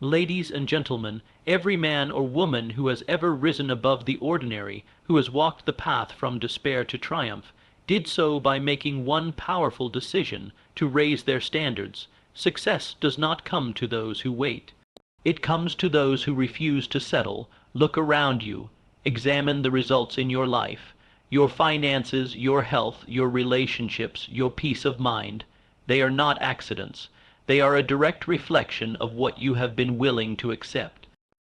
Ladies and gentlemen, every man or woman who has ever risen above the ordinary, who has walked the path from despair to triumph, did so by making one powerful decision to raise their standards. Success does not come to those who wait. It comes to those who refuse to settle. Look around you. Examine the results in your life. Your finances, your health, your relationships, your peace of mind. They are not accidents. They are a direct reflection of what you have been willing to accept.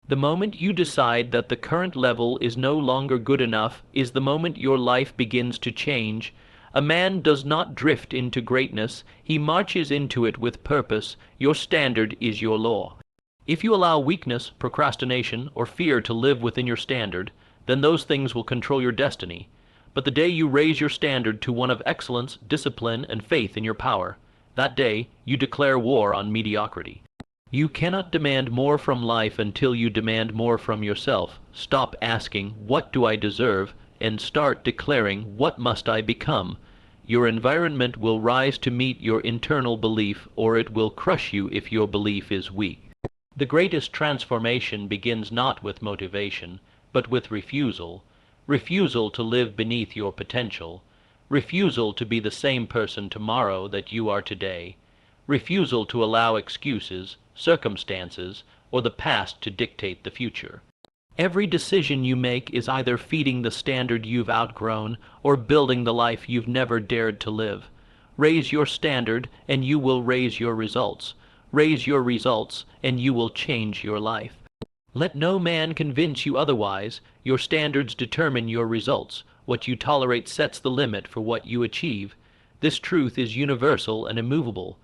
The moment you decide that the current level is no longer good enough is the moment your life begins to change. A man does not drift into greatness, he marches into it with purpose. Your standard is your law. If you allow weakness, procrastination, or fear to live within your standard, then those things will control your destiny. But the day you raise your standard to one of excellence, discipline, and faith in your power, that day you declare war on mediocrity. You cannot demand more from life until you demand more from yourself. Stop asking, "What do I deserve?" and start declaring, "What must I become?" Your environment will rise to meet your internal belief, or it will crush you if your belief is weak. The greatest transformation begins not with motivation, but with refusal. Refusal to live beneath your potential. Refusal to be the same person tomorrow that you are today. Refusal to allow excuses, circumstances, or the past to dictate the future. Every decision you make is either feeding the standard you've outgrown or building the life you've never dared to live. Raise your standard and you will raise your results. Raise your results and you will change your life. Let no man convince you otherwise. Your standards determine your results. What you tolerate sets the limit for what you achieve. This truth is universal and immovable.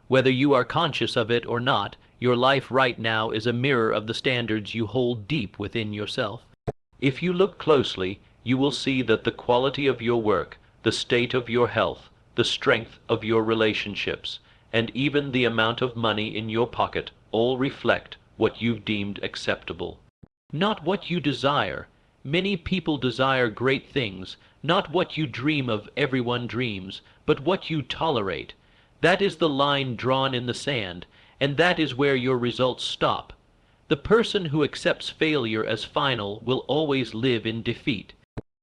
Whether you are conscious of it or not, your life right now is a mirror of the standards you hold deep within yourself. If you look closely, you will see that the quality of your work, the state of your health, the strength of your relationships, and even the amount of money in your pocket all reflect what you've deemed acceptable. Not what you desire. Many people desire great things. Not what you dream of everyone dreams, but what you tolerate. That is the line drawn in the sand, and that is where your results stop. The person who accepts failure as final will always live in defeat.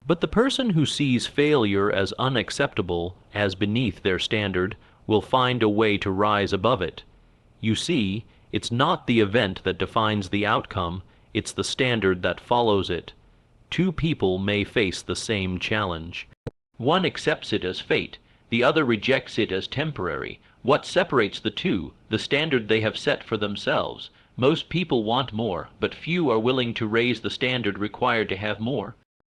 But the person who sees failure as unacceptable, as beneath their standard, will find a way to rise above it. You see, it's not the event that defines the outcome, it's the standard that follows it. Two people may face the same challenge. One accepts it as fate, the other rejects it as temporary. What separates the two? The standard they have set for themselves. Most people want more, but few are willing to raise the standard required to have more.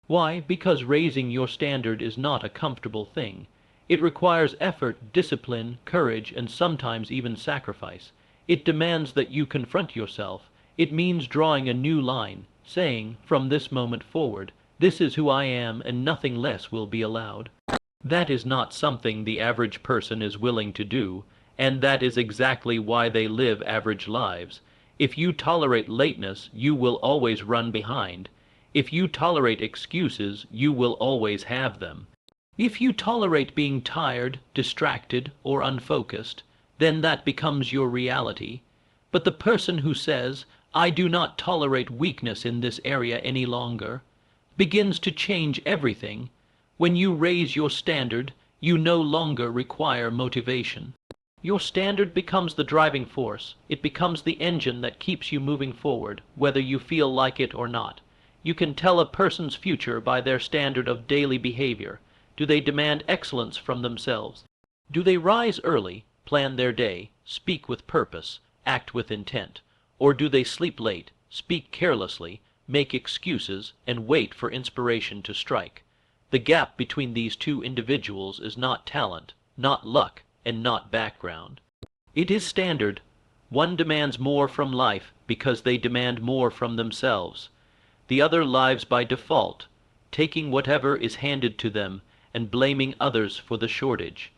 Why? Because raising your standard is not a comfortable thing. It requires effort, discipline, courage, and sometimes even sacrifice. It demands that you confront yourself. It means drawing a new line, saying, from this moment forward, this is who I am and nothing less will be allowed. That is not something the average person is willing to do, and that is exactly why they live average lives. If you tolerate lateness, you will always run behind. If you tolerate excuses, you will always have them. If you tolerate being tired, distracted, or unfocused, then that becomes your reality. But the person who says, "I do not tolerate weakness in this area any longer," begins to change everything. When you raise your standard, you no longer require motivation. Your standard becomes the driving force. It becomes the engine that keeps you moving forward, whether you feel like it or not. You can tell a person's future by their standard of daily behavior. Do they demand excellence from themselves? Do they rise early, plan their day, speak with purpose, act with intent? Or do they sleep late, speak carelessly, make excuses, and wait for inspiration to strike? The gap between these two individuals is not talent, not luck, and not background. It is standard. One demands more from life because they demand more from themselves. The other lives by default, taking whatever is handed to them and blaming others for the shortage.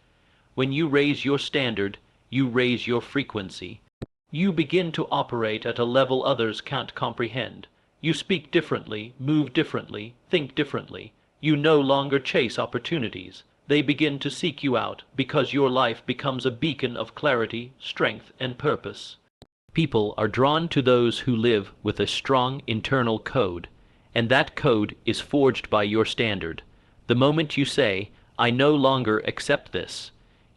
When you raise your standard, you raise your frequency. You begin to operate at a level others can't comprehend. You speak differently, move differently, think differently. You no longer chase opportunities. They begin to seek you out because your life becomes a beacon of clarity, strength, and purpose. People are drawn to those who live with a strong internal code, and that code is forged by your standard. The moment you say, "I no longer accept this,"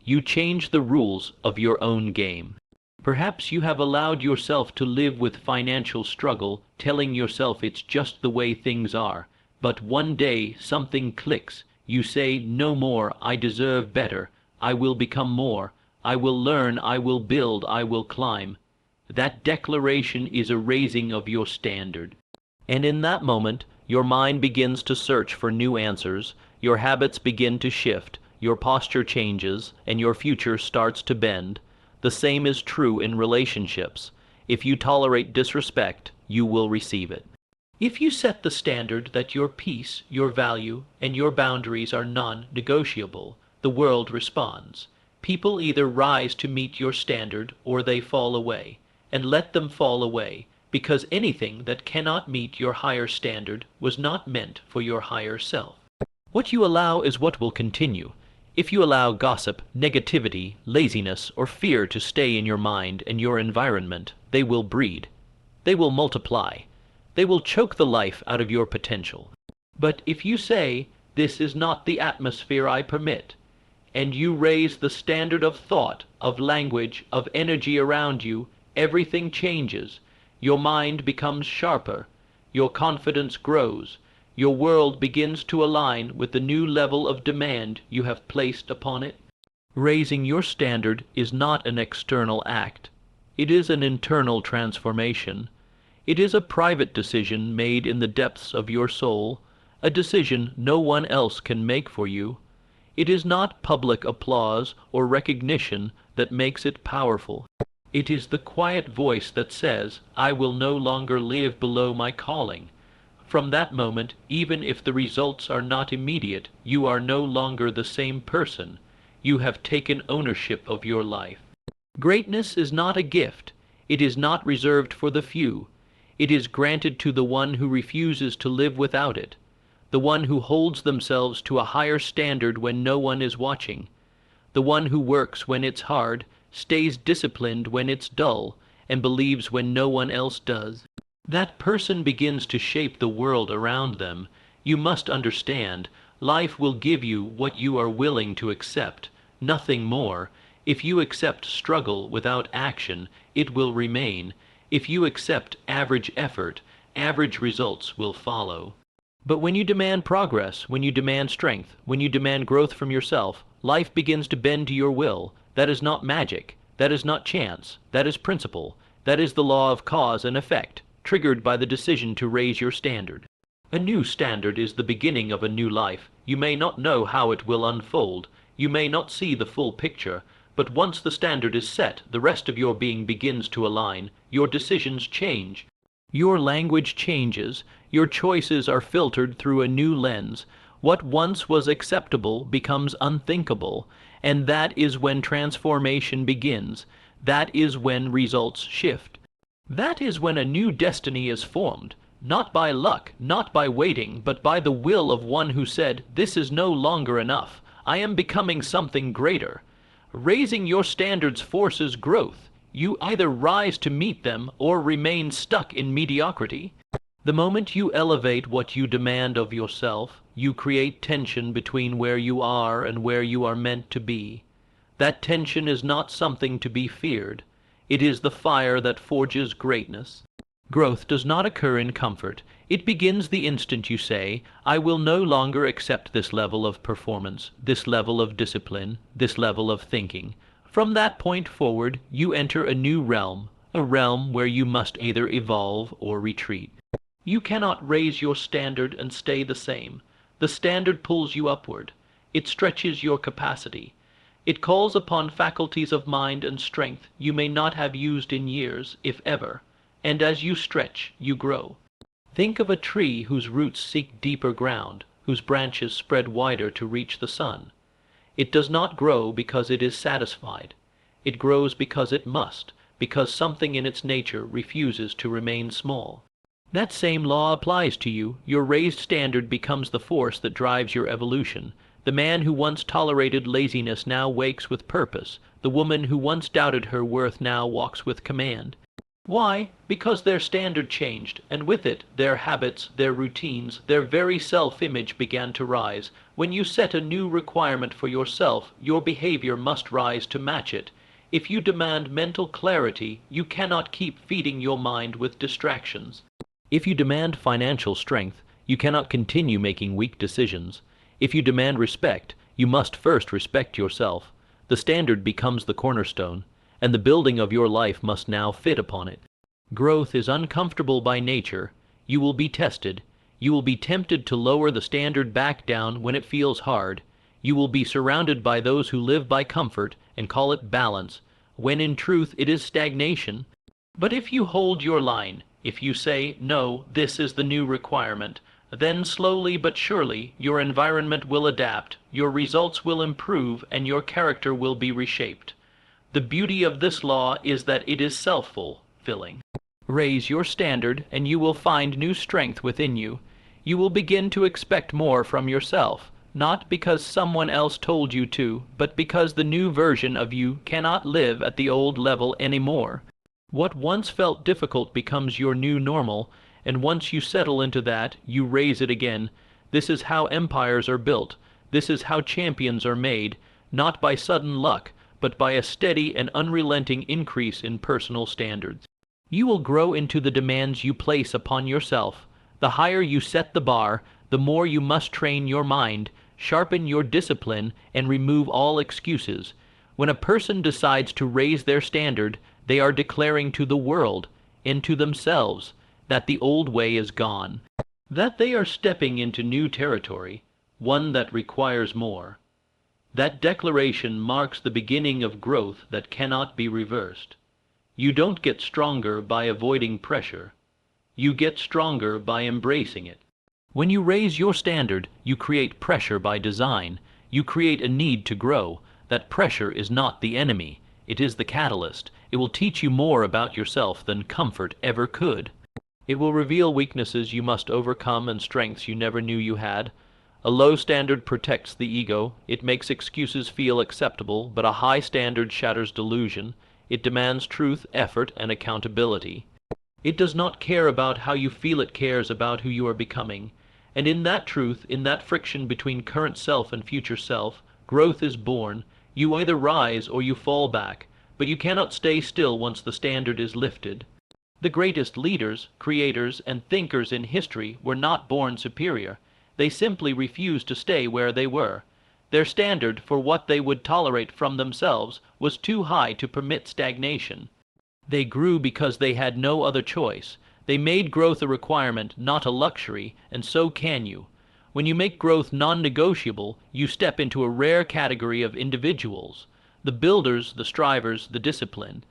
you change the rules of your own game. Perhaps you have allowed yourself to live with financial struggle, telling yourself it's just the way things are. But one day something clicks. You say, "No more, I deserve better. I will become more. I will learn, I will build, I will climb." That declaration is a raising of your standard. And in that moment, your mind begins to search for new answers, your habits begin to shift, your posture changes, and your future starts to bend. The same is true in relationships. If you tolerate disrespect, you will receive it. If you set the standard that your peace, your value, and your boundaries are non-negotiable, the world responds. People either rise to meet your standard or they fall away. And let them fall away, because anything that cannot meet your higher standard was not meant for your higher self. What you allow is what will continue. If you allow gossip, negativity, laziness, or fear to stay in your mind and your environment, they will breed. They will multiply. They will choke the life out of your potential. But if you say, "This is not the atmosphere I permit," and you raise the standard of thought, of language, of energy around you, everything changes. Your mind becomes sharper. Your confidence grows. Your world begins to align with the new level of demand you have placed upon it. Raising your standard is not an external act. It is an internal transformation. It is a private decision made in the depths of your soul, a decision no one else can make for you. It is not public applause or recognition that makes it powerful. It is the quiet voice that says, "I will no longer live below my calling." From that moment, even if the results are not immediate, you are no longer the same person. You have taken ownership of your life. Greatness is not a gift. It is not reserved for the few. It is granted to the one who refuses to live without it, the one who holds themselves to a higher standard when no one is watching, the one who works when it's hard, stays disciplined when it's dull, and believes when no one else does. That person begins to shape the world around them. You must understand, life will give you what you are willing to accept, nothing more. If you accept struggle without action, it will remain. If you accept average effort, average results will follow. But when you demand progress, when you demand strength, when you demand growth from yourself, life begins to bend to your will. That is not magic. That is not chance. That is principle. That is the law of cause and effect, triggered by the decision to raise your standard. A new standard is the beginning of a new life. You may not know how it will unfold. You may not see the full picture. But once the standard is set, the rest of your being begins to align. Your decisions change. Your language changes. Your choices are filtered through a new lens. What once was acceptable becomes unthinkable. And that is when transformation begins. That is when results shift. That is when a new destiny is formed, not by luck, not by waiting, but by the will of one who said, "This is no longer enough. I am becoming something greater." Raising your standards forces growth. You either rise to meet them or remain stuck in mediocrity. The moment you elevate what you demand of yourself, you create tension between where you are and where you are meant to be. That tension is not something to be feared. It is the fire that forges greatness. Growth does not occur in comfort. It begins the instant you say, "I will no longer accept this level of performance, this level of discipline, this level of thinking." From that point forward, you enter a new realm, a realm where you must either evolve or retreat. You cannot raise your standard and stay the same. The standard pulls you upward. It stretches your capacity. It calls upon faculties of mind and strength you may not have used in years, if ever, and as you stretch, you grow. Think of a tree whose roots seek deeper ground, whose branches spread wider to reach the sun. It does not grow because it is satisfied. It grows because it must, because something in its nature refuses to remain small. That same law applies to you. Your raised standard becomes the force that drives your evolution. The man who once tolerated laziness now wakes with purpose. The woman who once doubted her worth now walks with command. Why? Because their standard changed, and with it their habits, their routines, their very self-image began to rise. When you set a new requirement for yourself, your behavior must rise to match it. If you demand mental clarity, you cannot keep feeding your mind with distractions. If you demand financial strength, you cannot continue making weak decisions. If you demand respect, you must first respect yourself. The standard becomes the cornerstone, and the building of your life must now fit upon it. Growth is uncomfortable by nature. You will be tested. You will be tempted to lower the standard back down when it feels hard. You will be surrounded by those who live by comfort and call it balance, when in truth it is stagnation. But if you hold your line, if you say, no, this is the new requirement, then slowly but surely your environment will adapt, your results will improve, and your character will be reshaped. The beauty of this law is that it is self-fulfilling. Raise your standard, and you will find new strength within you. You will begin to expect more from yourself, not because someone else told you to, but because the new version of you cannot live at the old level anymore. What once felt difficult becomes your new normal, and once you settle into that, you raise it again. This is how empires are built. This is how champions are made, not by sudden luck, but by a steady and unrelenting increase in personal standards. You will grow into the demands you place upon yourself. The higher you set the bar, the more you must train your mind, sharpen your discipline, and remove all excuses. When a person decides to raise their standard, they are declaring to the world, and to themselves, that the old way is gone, that they are stepping into new territory, one that requires more. That declaration marks the beginning of growth that cannot be reversed. You don't get stronger by avoiding pressure. You get stronger by embracing it. When you raise your standard, you create pressure by design. You create a need to grow. That pressure is not the enemy. It is the catalyst. It will teach you more about yourself than comfort ever could. It will reveal weaknesses you must overcome and strengths you never knew you had. A low standard protects the ego. It makes excuses feel acceptable, but a high standard shatters delusion. It demands truth, effort, and accountability. It does not care about how you feel, it cares about who you are becoming. And in that truth, in that friction between current self and future self, growth is born. You either rise or you fall back, but you cannot stay still once the standard is lifted. The greatest leaders, creators, and thinkers in history were not born superior. They simply refused to stay where they were. Their standard for what they would tolerate from themselves was too high to permit stagnation. They grew because they had no other choice. They made growth a requirement, not a luxury, and so can you. When you make growth non-negotiable, you step into a rare category of individuals, the builders, the strivers, the disciplined.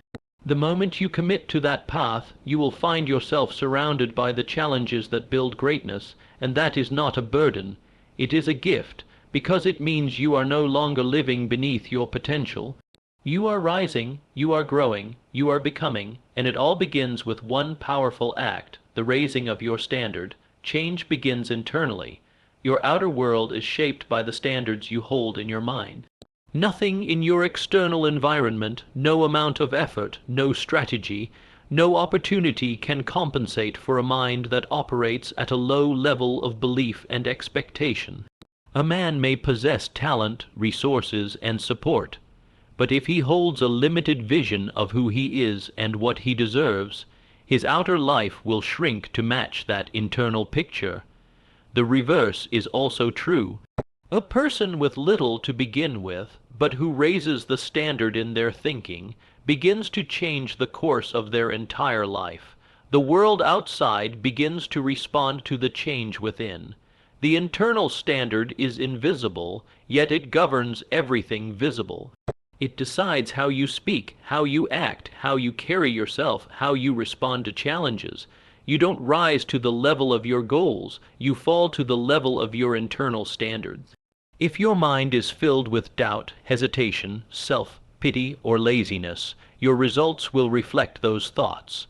The moment you commit to that path, you will find yourself surrounded by the challenges that build greatness, and that is not a burden. It is a gift, because it means you are no longer living beneath your potential. You are rising, you are growing, you are becoming, and it all begins with one powerful act, the raising of your standard. Change begins internally. Your outer world is shaped by the standards you hold in your mind. Nothing in your external environment, no amount of effort, no strategy, no opportunity can compensate for a mind that operates at a low level of belief and expectation. A man may possess talent, resources, and support, but if he holds a limited vision of who he is and what he deserves, his outer life will shrink to match that internal picture. The reverse is also true. A person with little to begin with, but who raises the standard in their thinking, begins to change the course of their entire life. The world outside begins to respond to the change within. The internal standard is invisible, yet it governs everything visible. It decides how you speak, how you act, how you carry yourself, how you respond to challenges. You don't rise to the level of your goals, you fall to the level of your internal standards. If your mind is filled with doubt, hesitation, self-pity, or laziness, your results will reflect those thoughts.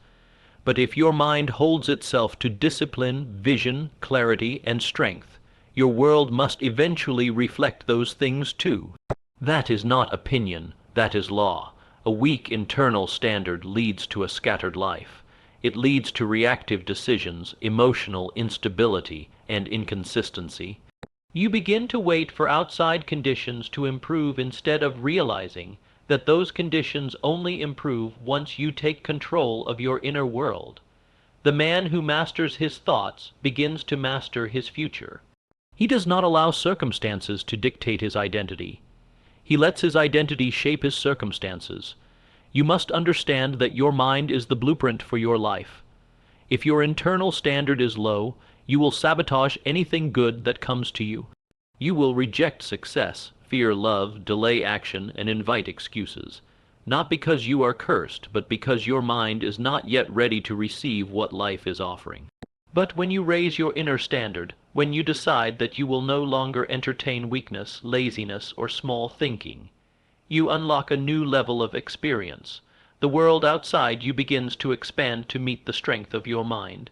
But if your mind holds itself to discipline, vision, clarity, and strength, your world must eventually reflect those things too. That is not opinion, that is law. A weak internal standard leads to a scattered life. It leads to reactive decisions, emotional instability, and inconsistency. You begin to wait for outside conditions to improve instead of realizing that those conditions only improve once you take control of your inner world. The man who masters his thoughts begins to master his future. He does not allow circumstances to dictate his identity. He lets his identity shape his circumstances. You must understand that your mind is the blueprint for your life. If your internal standard is low, you will sabotage anything good that comes to you. You will reject success, fear love, delay action, and invite excuses. Not because you are cursed, but because your mind is not yet ready to receive what life is offering. But when you raise your inner standard, when you decide that you will no longer entertain weakness, laziness, or small thinking, you unlock a new level of experience. The world outside you begins to expand to meet the strength of your mind.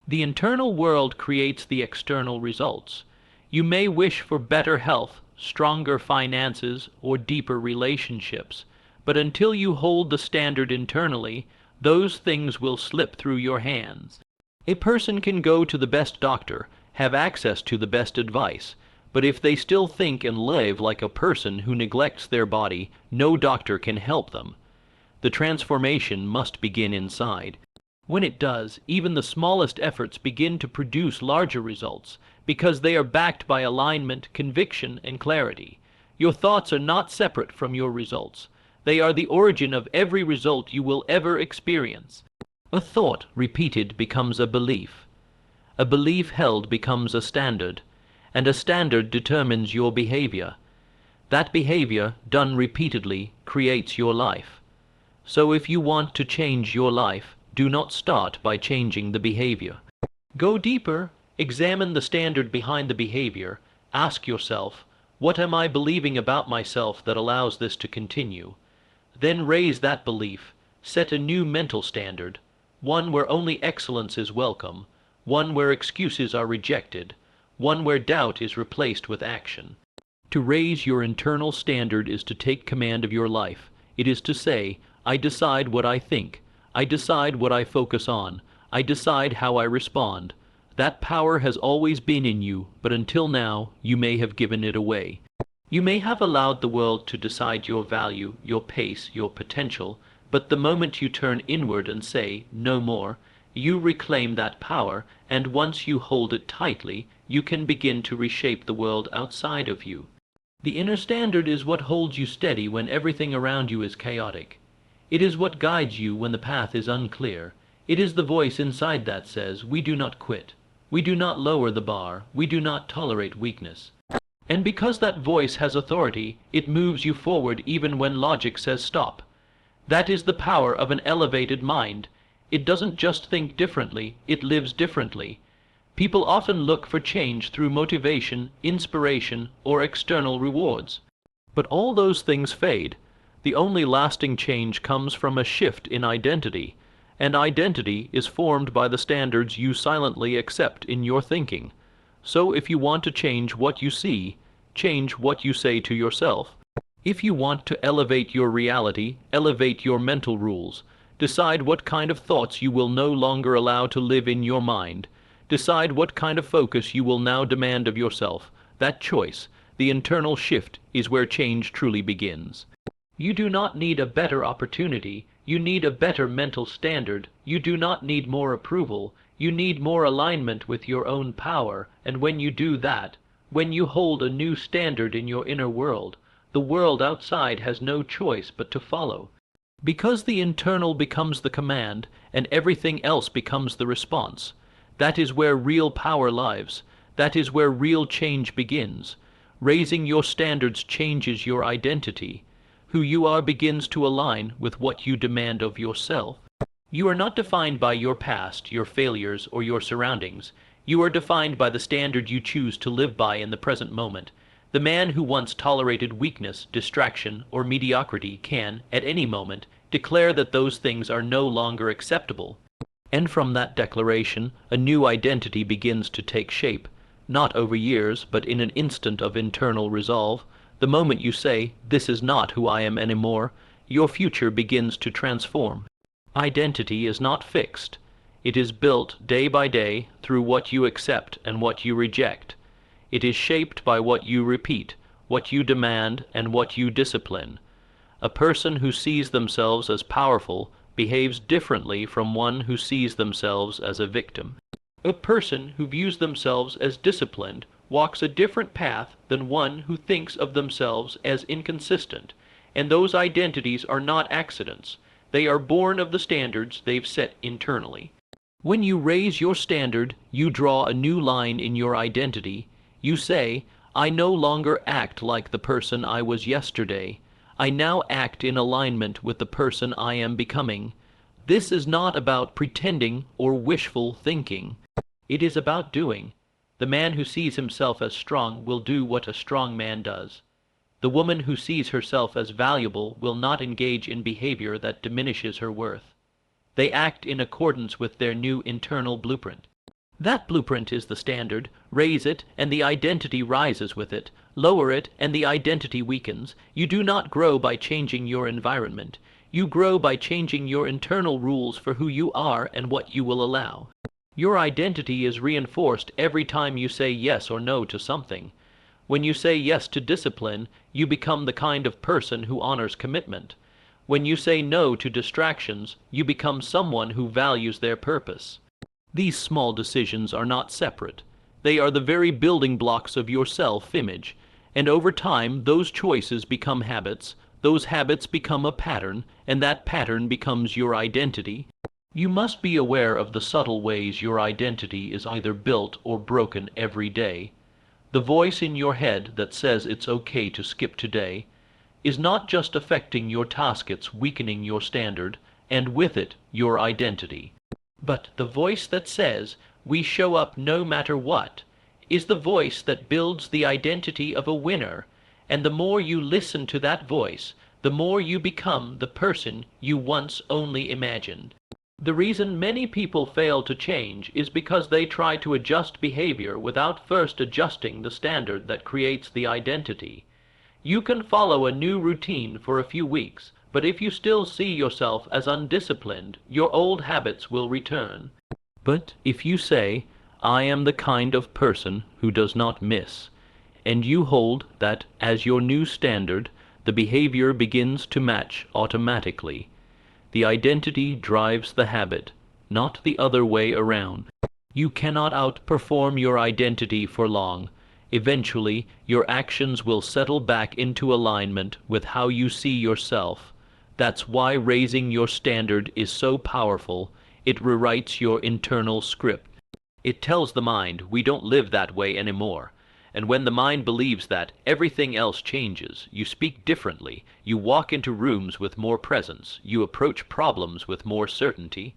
The internal world creates the external results. You may wish for better health, stronger finances, or deeper relationships, but until you hold the standard internally, those things will slip through your hands. A person can go to the best doctor, have access to the best advice, but if they still think and live like a person who neglects their body, no doctor can help them. The transformation must begin inside. When it does, even the smallest efforts begin to produce larger results, because they are backed by alignment, conviction, and clarity. Your thoughts are not separate from your results. They are the origin of every result you will ever experience. A thought repeated becomes a belief. A belief held becomes a standard, and a standard determines your behavior. That behavior, done repeatedly, creates your life. So if you want to change your life, do not start by changing the behavior. Go deeper, examine the standard behind the behavior, ask yourself, what am I believing about myself that allows this to continue? Then raise that belief, set a new mental standard, one where only excellence is welcome, one where excuses are rejected, one where doubt is replaced with action. To raise your internal standard is to take command of your life. It is to say, I decide what I think, I decide what I focus on, I decide how I respond. That power has always been in you, but until now, you may have given it away. You may have allowed the world to decide your value, your pace, your potential, but the moment you turn inward and say, no more, you reclaim that power, and once you hold it tightly, you can begin to reshape the world outside of you. The inner standard is what holds you steady when everything around you is chaotic. It is what guides you when the path is unclear. It is the voice inside that says, we do not quit. We do not lower the bar. We do not tolerate weakness. And because that voice has authority, it moves you forward even when logic says stop. That is the power of an elevated mind. It doesn't just think differently, it lives differently. People often look for change through motivation, inspiration, or external rewards. But all those things fade. The only lasting change comes from a shift in identity, and identity is formed by the standards you silently accept in your thinking. So if you want to change what you see, change what you say to yourself. If you want to elevate your reality, elevate your mental rules. Decide what kind of thoughts you will no longer allow to live in your mind. Decide what kind of focus you will now demand of yourself. That choice, the internal shift, is where change truly begins. You do not need a better opportunity. You need a better mental standard. You do not need more approval. You need more alignment with your own power. And when you do that, when you hold a new standard in your inner world, the world outside has no choice but to follow. Because the internal becomes the command, and everything else becomes the response. That is where real power lies. That is where real change begins. Raising your standards changes your identity. Who you are begins to align with what you demand of yourself. You are not defined by your past, your failures, or your surroundings. You are defined by the standard you choose to live by in the present moment. The man who once tolerated weakness, distraction, or mediocrity can, at any moment, declare that those things are no longer acceptable. And from that declaration, a new identity begins to take shape, not over years, but in an instant of internal resolve. The moment you say, this is not who I am anymore, your future begins to transform. Identity is not fixed. It is built day by day through what you accept and what you reject. It is shaped by what you repeat, what you demand, and what you discipline. A person who sees themselves as powerful behaves differently from one who sees themselves as a victim. A person who views themselves as disciplined walks a different path than one who thinks of themselves as inconsistent, and those identities are not accidents. They are born of the standards they've set internally. When you raise your standard, you draw a new line in your identity. You say, I no longer act like the person I was yesterday. I now act in alignment with the person I am becoming. This is not about pretending or wishful thinking. It is about doing. The man who sees himself as strong will do what a strong man does. The woman who sees herself as valuable will not engage in behavior that diminishes her worth. They act in accordance with their new internal blueprint. That blueprint is the standard. Raise it, and the identity rises with it. Lower it, and the identity weakens. You do not grow by changing your environment. You grow by changing your internal rules for who you are and what you will allow. Your identity is reinforced every time you say yes or no to something. When you say yes to discipline, you become the kind of person who honors commitment. When you say no to distractions, you become someone who values their purpose. These small decisions are not separate. They are the very building blocks of your self-image, and over time those choices become habits, those habits become a pattern, and that pattern becomes your identity. You must be aware of the subtle ways your identity is either built or broken every day. The voice in your head that says it's okay to skip today is not just affecting your task, it's weakening your standard, and with it, your identity. But the voice that says, we show up no matter what, is the voice that builds the identity of a winner, and the more you listen to that voice, the more you become the person you once only imagined. The reason many people fail to change is because they try to adjust behavior without first adjusting the standard that creates the identity. You can follow a new routine for a few weeks, but if you still see yourself as undisciplined, your old habits will return. But if you say, I am the kind of person who does not miss, and you hold that as your new standard, the behavior begins to match automatically. The identity drives the habit, not the other way around. You cannot outperform your identity for long. Eventually, your actions will settle back into alignment with how you see yourself. That's why raising your standard is so powerful. It rewrites your internal script. It tells the mind, we don't live that way anymore. And when the mind believes that, everything else changes. You speak differently. You walk into rooms with more presence. You approach problems with more certainty.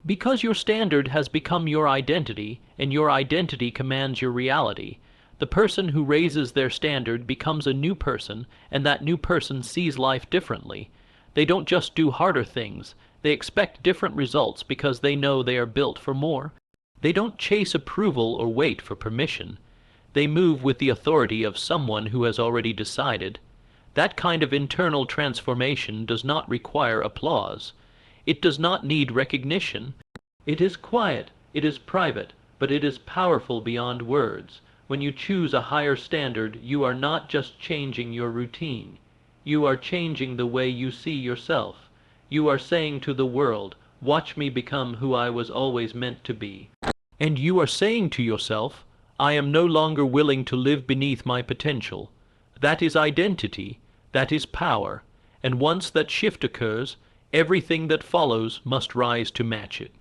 Because your standard has become your identity, and your identity commands your reality, the person who raises their standard becomes a new person, and that new person sees life differently. They don't just do harder things. They expect different results because they know they are built for more. They don't chase approval or wait for permission. They move with the authority of someone who has already decided. That kind of internal transformation does not require applause. It does not need recognition. It is quiet, it is private, but it is powerful beyond words. When you choose a higher standard, you are not just changing your routine. You are changing the way you see yourself. You are saying to the world, watch me become who I was always meant to be. And you are saying to yourself, I am no longer willing to live beneath my potential. That is identity. That is power. And once that shift occurs, everything that follows must rise to match it.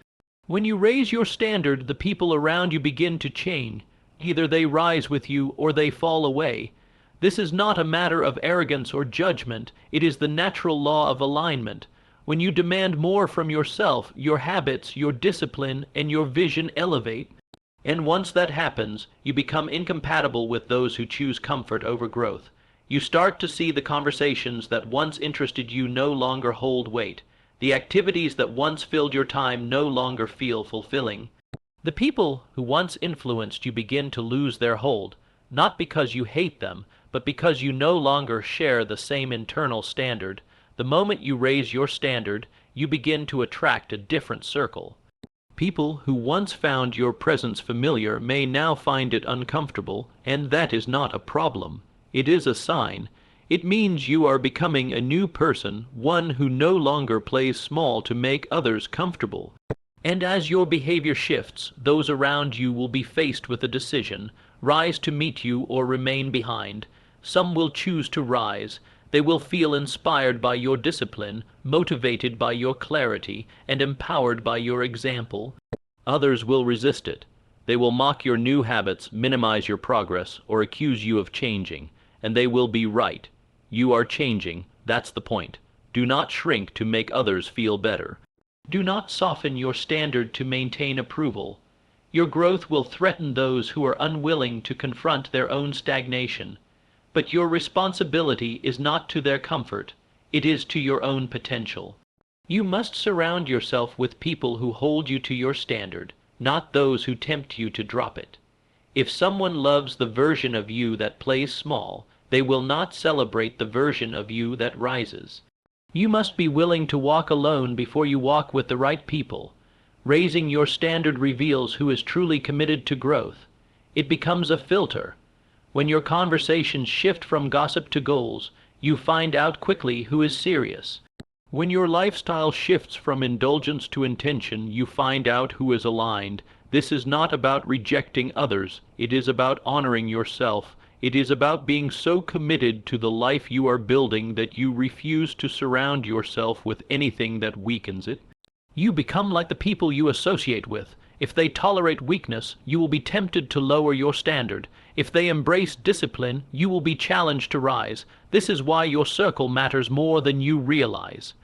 When you raise your standard, the people around you begin to change. Either they rise with you or they fall away. This is not a matter of arrogance or judgment. It is the natural law of alignment. When you demand more from yourself, your habits, your discipline, and your vision elevate. And once that happens, you become incompatible with those who choose comfort over growth. You start to see the conversations that once interested you no longer hold weight. The activities that once filled your time no longer feel fulfilling. The people who once influenced you begin to lose their hold, not because you hate them, but because you no longer share the same internal standard. The moment you raise your standard, you begin to attract a different circle. People who once found your presence familiar may now find it uncomfortable, and that is not a problem. It is a sign. It means you are becoming a new person, one who no longer plays small to make others comfortable. And as your behavior shifts, those around you will be faced with a decision: rise to meet you or remain behind. Some will choose to rise. They will feel inspired by your discipline, motivated by your clarity, and empowered by your example. Others will resist it. They will mock your new habits, minimize your progress, or accuse you of changing. And they will be right. You are changing. That's the point. Do not shrink to make others feel better. Do not soften your standard to maintain approval. Your growth will threaten those who are unwilling to confront their own stagnation. But your responsibility is not to their comfort, it is to your own potential. You must surround yourself with people who hold you to your standard, not those who tempt you to drop it. If someone loves the version of you that plays small, they will not celebrate the version of you that rises. You must be willing to walk alone before you walk with the right people. Raising your standard reveals who is truly committed to growth. It becomes a filter. When your conversations shift from gossip to goals, you find out quickly who is serious. When your lifestyle shifts from indulgence to intention, you find out who is aligned. This is not about rejecting others. It is about honoring yourself. It is about being so committed to the life you are building that you refuse to surround yourself with anything that weakens it. You become like the people you associate with. If they tolerate weakness, you will be tempted to lower your standard. If they embrace discipline, you will be challenged to rise. This is why your circle matters more than you realize.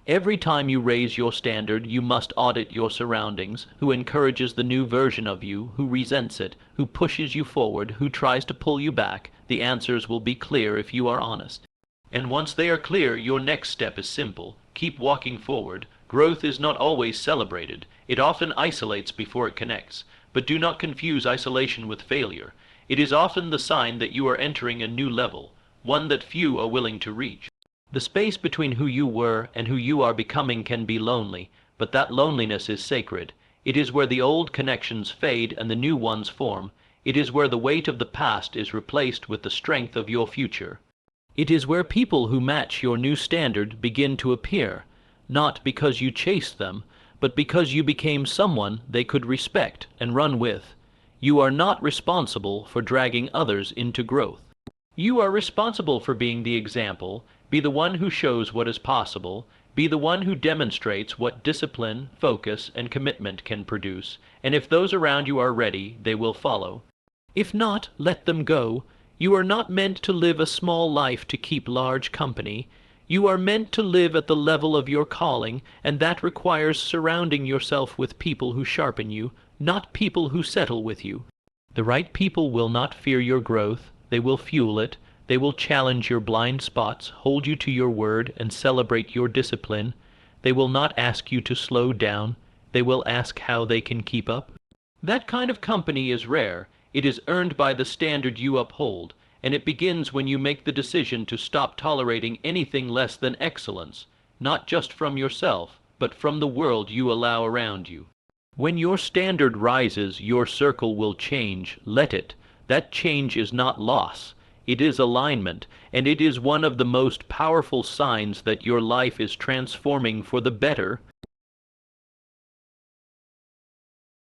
Every time you raise your standard, you must audit your surroundings. Who encourages the new version of you? Who resents it? Who pushes you forward? Who tries to pull you back? The answers will be clear if you are honest. And once they are clear, your next step is simple. Keep walking forward. Growth is not always celebrated. It often isolates before it connects. But do not confuse isolation with failure. It is often the sign that you are entering a new level, one that few are willing to reach. The space between who you were and who you are becoming can be lonely, but that loneliness is sacred. It is where the old connections fade and the new ones form. It is where the weight of the past is replaced with the strength of your future. It is where people who match your new standard begin to appear, not because you chased them, but because you became someone they could respect and run with. You are not responsible for dragging others into growth. You are responsible for being the example. Be the one who shows what is possible. Be the one who demonstrates what discipline, focus, and commitment can produce. And if those around you are ready, they will follow. If not, let them go. You are not meant to live a small life to keep large company. You are meant to live at the level of your calling, and that requires surrounding yourself with people who sharpen you, not people who settle with you. The right people will not fear your growth. They will fuel it. They will challenge your blind spots, hold you to your word, and celebrate your discipline. They will not ask you to slow down. They will ask how they can keep up. That kind of company is rare. It is earned by the standard you uphold, and it begins when you make the decision to stop tolerating anything less than excellence, not just from yourself, but from the world you allow around you. When your standard rises, your circle will change. Let it. That change is not loss. It is alignment, and it is one of the most powerful signs that your life is transforming for the better.